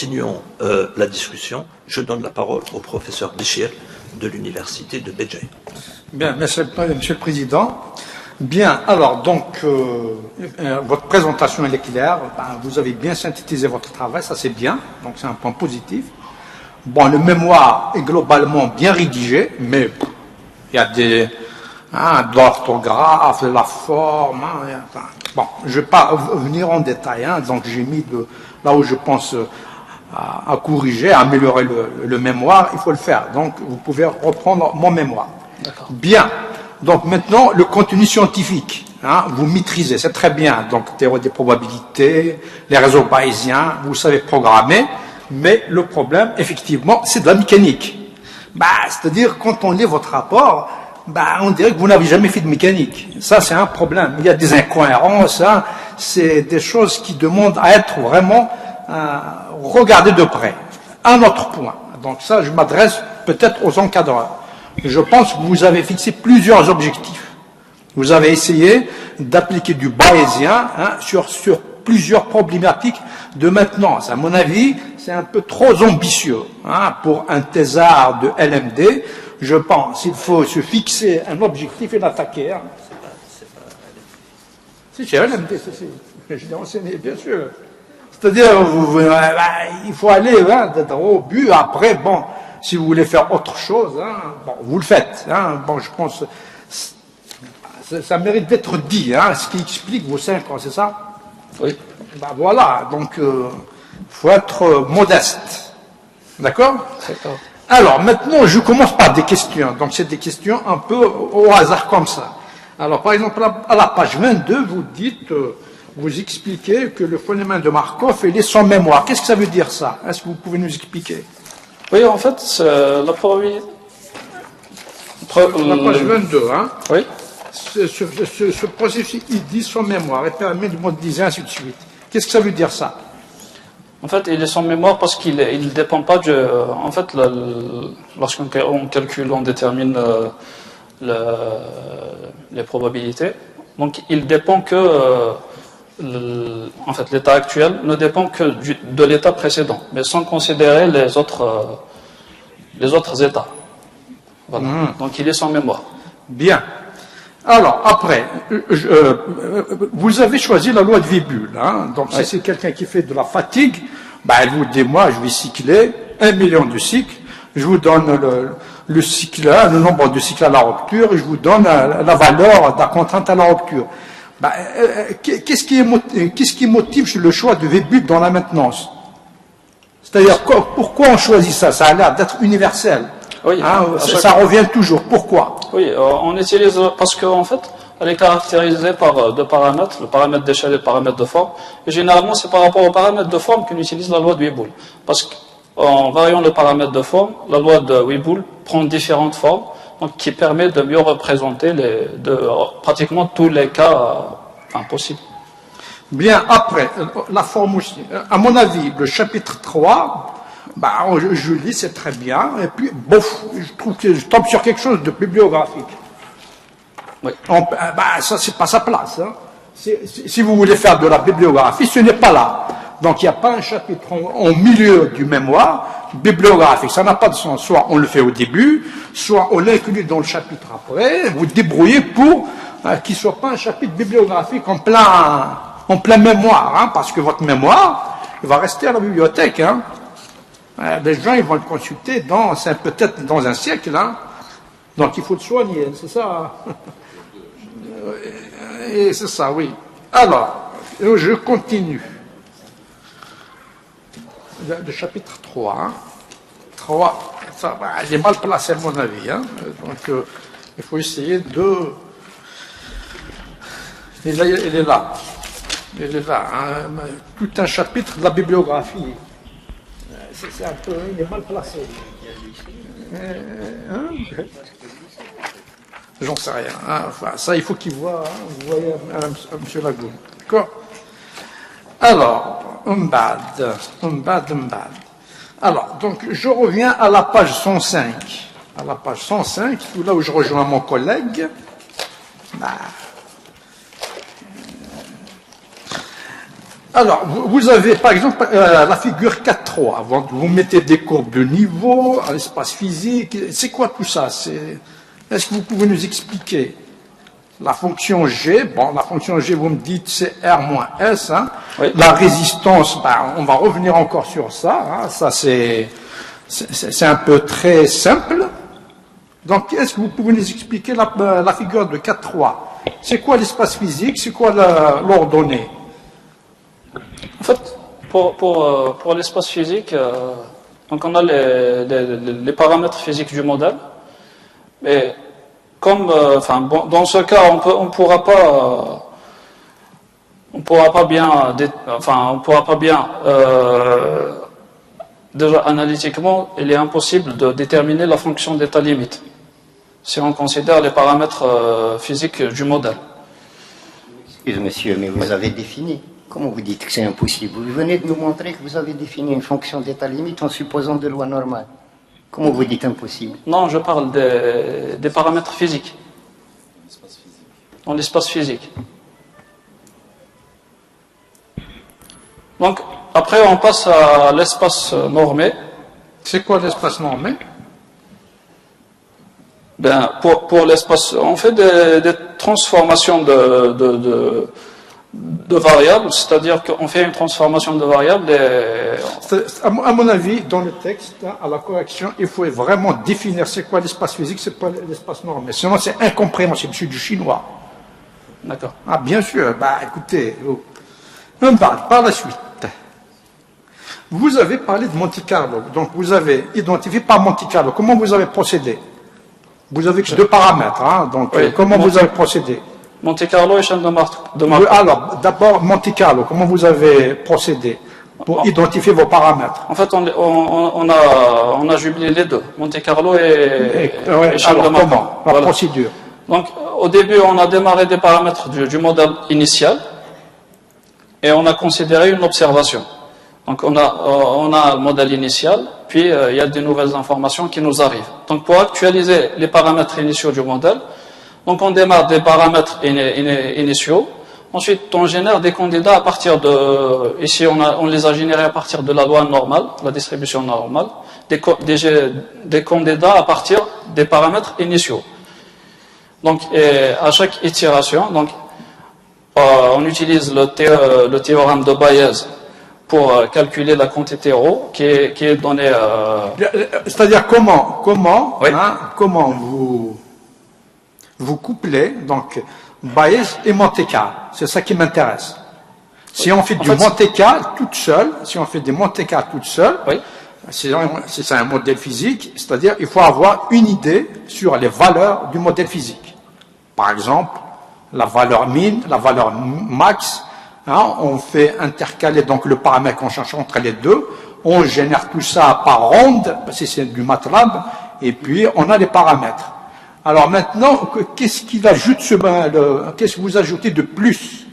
continuons la discussion. Je donne la parole au professeur Béchir de l'université de Béjaï. Bien, monsieur le Président. Bien, alors, donc, votre présentation, elle est claire. Ben, vous avez bien synthétisé votre travail, ça c'est bien. Donc, c'est un point positif. Bon, le mémoire est globalement bien rédigé, mais il y a des... de l'orthographe, de la forme. Bon, je ne vais pas venir en détail. Donc, j'ai mis là où je pense à corriger, à améliorer le mémoire. Il faut le faire. Donc, vous pouvez reprendre mon mémoire. Bien. Donc maintenant, le contenu scientifique, vous maîtrisez, c'est très bien. Donc théorie des probabilités, les réseaux bayésiens, vous savez programmer, mais le problème, effectivement, c'est de la mécanique. C'est-à-dire, quand on lit votre rapport, on dirait que vous n'avez jamais fait de mécanique. Ça, c'est un problème. Il y a des incohérences, c'est des choses qui demandent à être vraiment regardées de près. Un autre point. Donc ça, je m'adresse peut-être aux encadreurs. Je pense que vous avez fixé plusieurs objectifs. Vous avez essayé d'appliquer du bayésien sur plusieurs problématiques de maintenance. À mon avis, c'est un peu trop ambitieux pour un thésard de LMD. Je pense qu'il faut se fixer un objectif et l'attaquer. Si, c'est LMD, je l'ai enseigné, bien sûr. C'est-à-dire, il faut aller au but. Après, bon, si vous voulez faire autre chose, bon, vous le faites. Bon, je pense ça mérite d'être dit, ce qui explique vos 5 ans, c'est ça? Oui. Voilà, donc faut être modeste. D'accord? D'accord. Alors, maintenant, je commence par des questions. Donc, c'est des questions un peu au hasard comme ça. Alors, par exemple, à la page 22, vous dites, vous expliquez que le phénomène de Markov, il est sans mémoire. Qu'est-ce que ça veut dire, ça? Est-ce que vous pouvez nous expliquer? Oui, en fait, la probabilité... La page 22, Oui. Ce processus, il dit sans mémoire, et permet de modéliser, ainsi de suite. Qu'est-ce que ça veut dire, ça? En fait, il est sans mémoire parce qu'il ne dépend pas de... En fait, lorsqu'on calcule, on détermine les probabilités. Donc, il dépend que... en fait, l'état actuel ne dépend que de l'état précédent, mais sans considérer les autres états. Voilà. Donc, il est sans mémoire. Bien. Alors, après, vous avez choisi la loi de Weibull. Donc, si c'est quelqu'un qui fait de la fatigue, elle vous dit, moi, je vais cycler 1 million de cycles, je vous donne le cycle, le nombre de cycles à la rupture, et je vous donne la valeur de la contrainte à la rupture. Qu'est-ce qui motive le choix de Weibull dans la maintenance? C'est-à-dire, pourquoi on choisit ça? Ça a l'air d'être universel. Oui, ça revient toujours. Pourquoi? Oui, on utilise parce qu'en fait, elle est caractérisée par deux paramètres, le paramètre d'échelle et le paramètre de forme. Et généralement, c'est par rapport au paramètre de forme qu'on utilise la loi de Weibull. Parce qu'en variant le paramètre de forme, la loi de Weibull prend différentes formes, donc qui permet de mieux représenter pratiquement tous les cas possibles. Bien, après, la forme aussi. À mon avis, le chapitre 3, je lis, c'est très bien, et puis, bof, je trouve que je tombe sur quelque chose de bibliographique. Oui. Ça, c'est pas sa place. Si vous voulez faire de la bibliographie, ce n'est pas là. Donc, il n'y a pas un chapitre au milieu du mémoire bibliographique. Ça n'a pas de sens. Soit on le fait au début, soit on l'inclut dans le chapitre après. Vous débrouillez pour qu'il ne soit pas un chapitre bibliographique en plein mémoire, parce que votre mémoire, il va rester à la bibliothèque. Les gens, ils vont le consulter peut-être dans un siècle. Donc, il faut le soigner, c'est ça. Et c'est ça, oui. Alors, je continue. Le chapitre 3. 3, ça, il est mal placé à mon avis. Donc, il faut essayer de... Il est là. Il est là. Tout un chapitre de la bibliographie. C'est un peu... Il est mal placé. J'en sais rien. Ça, il faut qu'il voit. Vous voyez, M. Lagoun. D'accord? Alors, Umbad. Alors, donc, je reviens à la page 105. À la page 105, là où je rejoins mon collègue. Alors, vous avez par exemple la figure 4.3. Vous mettez des courbes de niveau, un espace physique. C'est quoi tout ça? Est-ce que vous pouvez nous expliquer? La fonction G, bon, la fonction G, vous me dites, c'est R moins S. Hein. Oui. La résistance, ben, on va revenir encore sur ça. Hein. Ça, c'est un peu très simple. Donc, est-ce que vous pouvez nous expliquer la figure de 4.3? C'est quoi l'espace physique? C'est quoi l'ordonnée? En fait, pour l'espace physique, donc on a les paramètres physiques du modèle, mais comme, dans ce cas, on pourra pas bien, déjà analytiquement, il est impossible de déterminer la fonction d'état limite si on considère les paramètres physiques du modèle. Excusez monsieur, mais vous avez défini. Comment vous dites que c'est impossible? Vous venez de nous montrer que vous avez défini une fonction d'état limite en supposant des lois normales. Comment vous dites impossible? Non, je parle des paramètres physiques. Dans l'espace physique. Donc, après, on passe à l'espace normé. C'est quoi l'espace normé? Ben, pour l'espace, on fait des transformations de variables, c'est-à-dire qu'on fait une transformation de variables et... À mon avis, dans le texte, hein, à la correction, il faut vraiment définir c'est quoi l'espace physique, c'est quoi l'espace normé. Sinon, c'est incompréhensible, c'est du chinois. D'accord. Ah, bien sûr, bah écoutez, par la suite, vous avez parlé de Monte Carlo, donc vous avez identifié par Monte Carlo. Comment vous avez procédé? Vous avez que deux paramètres, hein, donc oui, comment vous avez procédé? Monte Carlo et chaîne de Markov. Alors, d'abord, Monte Carlo, comment vous avez procédé pour identifier vos paramètres? En fait, on a jumelé les deux, Monte Carlo et chaîne de Markov. Comment? La procédure. Donc, au début, on a démarré des paramètres du modèle initial et on a considéré une observation. Donc, on a le modèle initial, puis il y a de nouvelles informations qui nous arrivent. Donc, pour actualiser les paramètres initiaux du modèle, donc on démarre des paramètres initiaux. Ensuite, on génère des candidats à partir de... Ici, on les a générés à partir de la loi normale, la distribution normale, des candidats à partir des paramètres initiaux. Donc, à chaque itération, donc, on utilise le théorème de Bayes pour calculer la quantité ρ qui est donnée... C'est-à-dire comment Oui. Hein, comment vous couplez donc Bayes et Monte Carlo. C'est ça qui m'intéresse. Si on fait Monte Carlo toute seule, Oui. c'est un modèle physique, c'est-à-dire il faut avoir une idée sur les valeurs du modèle physique. Par exemple, la valeur min, la valeur max, hein, on fait intercaler donc le paramètre qu'on cherche entre les deux, on génère tout ça par ronde, si c'est du MATLAB, et puis on a les paramètres. Alors maintenant, qu'est-ce que vous ajoutez de plus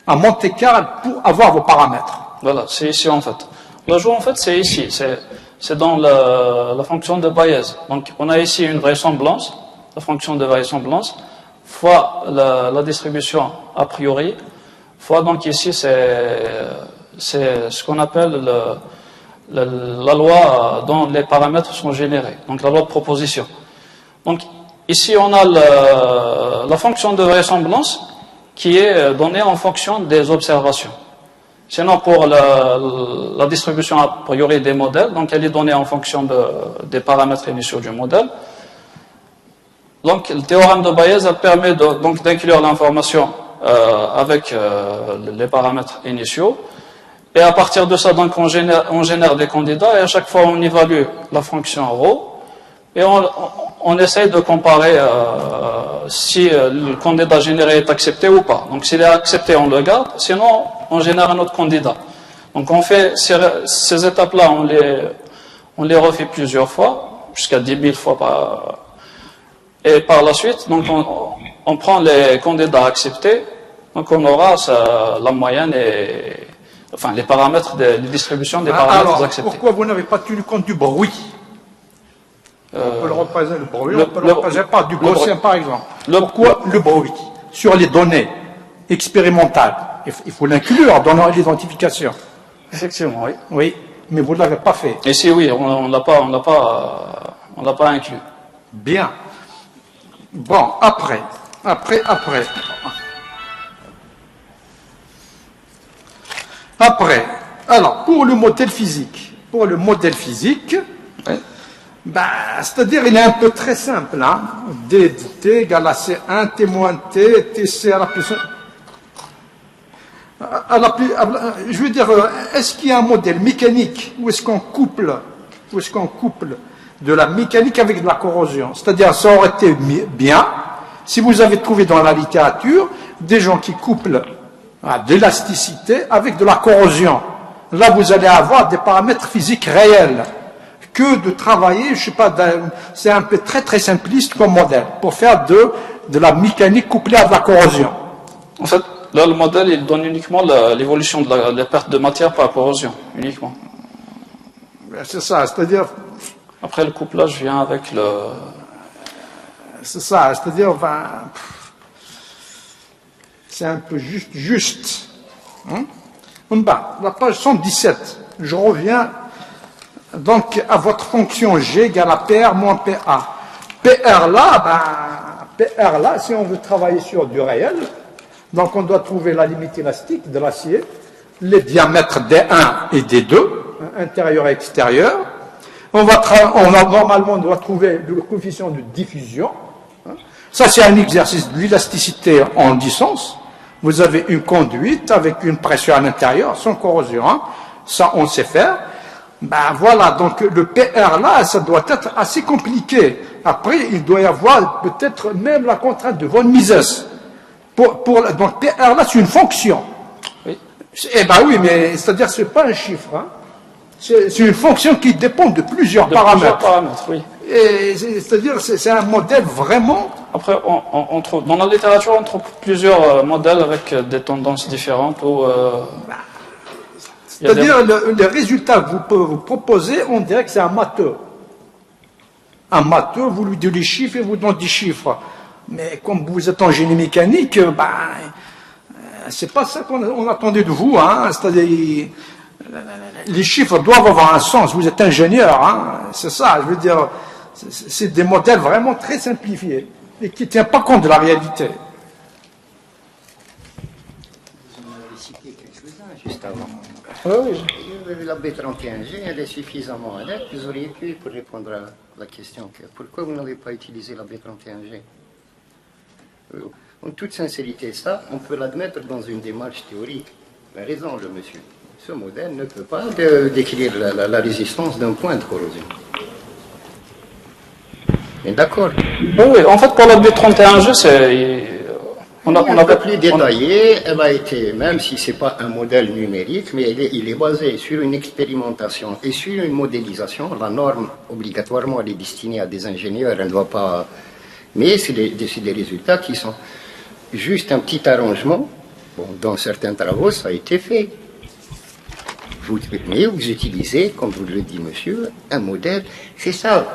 à Monte Carlo pour avoir vos paramètres? Voilà, c'est ici en fait. L'ajout en fait c'est ici, c'est dans la fonction de Bayes. Donc on a ici une vraisemblance, la fonction de vraisemblance, fois la distribution a priori, fois donc ici c'est ce qu'on appelle la loi dont les paramètres sont générés, donc la loi de proposition. Donc ici on a la fonction de vraisemblance qui est donnée en fonction des observations. Sinon pour la distribution a priori des modèles, donc elle est donnée en fonction des paramètres initiaux du modèle. Donc le théorème de Bayes elle permet donc d'inclure l'information avec les paramètres initiaux. Et à partir de ça, donc, on génère des candidats et à chaque fois on évalue la fonction ρ et on essaye de comparer si le candidat généré est accepté ou pas. Donc s'il est accepté, on le garde, sinon on génère un autre candidat. Donc on fait ces étapes-là, on les refait plusieurs fois, jusqu'à 10 000 fois et par la suite, donc on prend les candidats acceptés, donc on aura la moyenne et enfin les paramètres de distribution des paramètres acceptés. Pourquoi vous n'avez pas tenu compte du bruit? On peut le représenter le bruit, on peut le représenter par du gaussien par exemple. Pourquoi le bruit? Sur les données expérimentales, il faut l'inclure dans l'identification. Effectivement, oui. Oui, mais vous ne l'avez pas fait. Et si oui, on l'a pas inclus. Bien. Bon, après. Alors, pour le modèle physique, Oui. c'est-à-dire, il est un peu très simple, hein. D égale à C1, T moins T, TC à la plus... je veux dire, est-ce qu'il y a un modèle mécanique où est-ce qu'on couple de la mécanique avec de la corrosion? C'est-à-dire, ça aurait été bien si vous avez trouvé dans la littérature des gens qui couplent de l'élasticité avec de la corrosion. Là, vous allez avoir des paramètres physiques réels. Que de travailler, je sais pas, c'est un peu très très simpliste comme modèle pour faire de la mécanique couplée à de la corrosion. En fait, là, le modèle, il donne uniquement l'évolution de la perte de matière par corrosion, uniquement. C'est ça, c'est-à-dire... Après, le couplage vient avec le... C'est ça, c'est-à-dire, c'est un peu juste. Hein? La page 117, je reviens donc à votre fonction G égale à PR moins PA. PR là, si on veut travailler sur du réel, donc on doit trouver la limite élastique de l'acier, les diamètres D1 et D2, intérieur et extérieur. Normalement, on doit trouver le coefficient de diffusion. Ça, c'est un exercice de l'élasticité en licence. Vous avez une conduite avec une pression à l'intérieur, sans corrosion. Hein. Ça, on sait faire. Voilà, donc le PR là, ça doit être assez compliqué. Après, il doit y avoir peut-être même la contrainte de von Mises. Donc PR là, c'est une fonction. Oui. Oui, mais c'est-à-dire c'est pas un chiffre. Hein. C'est une fonction qui dépend de plusieurs paramètres. Oui. C'est-à-dire c'est un modèle vraiment... Après, on trouve, dans la littérature, on trouve plusieurs modèles avec des tendances différentes. C'est-à-dire les résultats que vous proposez, on dirait que c'est un matheux. Un matheux, vous lui dites les chiffres et vous donne des chiffres. Mais comme vous êtes en génie mécanique, c'est pas ça qu'on attendait de vous. Hein. C'est-à-dire... Les chiffres doivent avoir un sens. Vous êtes ingénieur, hein. C'est ça. Je veux dire, c'est des modèles vraiment très simplifiés et qui ne tiennent pas compte de la réalité. Vous en avez cité quelques-uns juste avant. Oui. La B31G, elle est suffisamment honnête. Vous auriez pu, pour répondre à la question, pourquoi vous n'avez pas utilisé la B31G? En toute sincérité, ça, on peut l'admettre dans une démarche théorique. Il a raison, le monsieur. Ce modèle ne peut pas décrire la résistance d'un point de corrosion. Mais d'accord. Oui, en fait, pour la B31G, on a un peu plus détaillé. Elle a été, même si ce n'est pas un modèle numérique, mais il est basé sur une expérimentation et sur une modélisation. La norme, obligatoirement, elle est destinée à des ingénieurs. Elle ne doit pas... Mais c'est des résultats qui sont juste un petit arrangement. Bon, dans certains travaux, ça a été fait. Mais vous utilisez, comme vous le dit monsieur, un modèle. C'est ça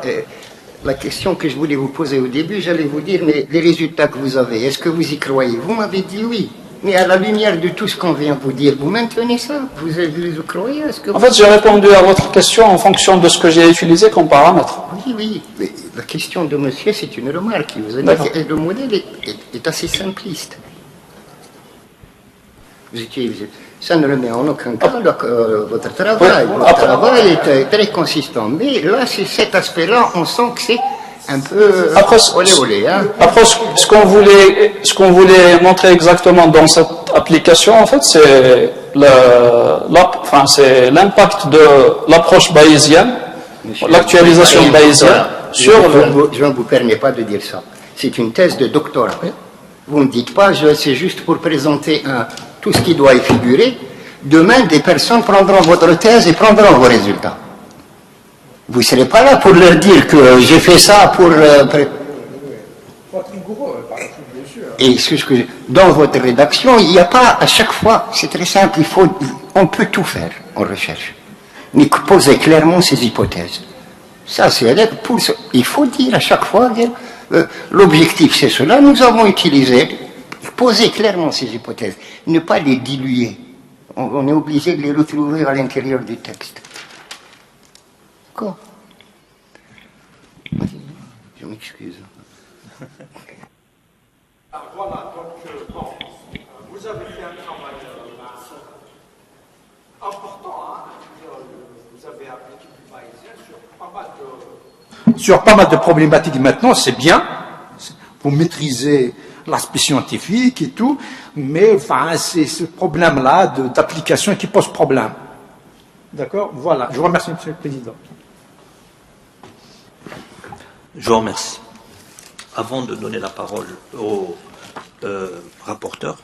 la question que je voulais vous poser au début. J'allais vous dire, mais les résultats que vous avez, est-ce que vous y croyez? Vous m'avez dit oui. Mais à la lumière de tout ce qu'on vient vous dire, vous maintenez ça? Vous croyez? En fait, j'ai répondu à votre question en fonction de ce que j'ai utilisé comme paramètre. Oui. Mais la question de monsieur, c'est une remarque. Vous avez dit que le modèle est assez simpliste. Vous utilisez... Ça ne remet en aucun cas votre travail. Votre travail est très consistant. Mais là, c'est cet aspect-là, on sent que c'est un peu olé. Hein. Après, ce qu'on voulait montrer exactement dans cette application, en fait, c'est l'impact de l'approche bayésienne, l'actualisation bayésienne sur Je ne vous permets pas de dire ça. C'est une thèse de doctorat. Oui. Vous ne me dites pas, c'est juste pour présenter tout ce qui doit y figurer. Demain, des personnes prendront votre thèse et prendront vos résultats. Vous ne serez pas là pour leur dire que j'ai fait ça pour... Et dans votre rédaction, il n'y a pas à chaque fois, c'est très simple, on peut tout faire en recherche. Mais poser clairement ses hypothèses. Ça, il faut dire à chaque fois, l'objectif c'est cela, nous avons utilisé... poser clairement ces hypothèses, ne pas les diluer. On est obligé de les retrouver à l'intérieur du texte. D'accord? Je m'excuse. Voilà, donc, bon, vous avez fait un travail important, hein. Vous avez appliqué du Bayésien sur pas mal de problématiques maintenant, c'est bien. Vous maîtrisez l'aspect scientifique et tout, mais enfin, c'est ce problème-là d'application qui pose problème. D'accord? Voilà. Je vous remercie, Monsieur le Président. Je vous remercie. Avant de donner la parole au rapporteur,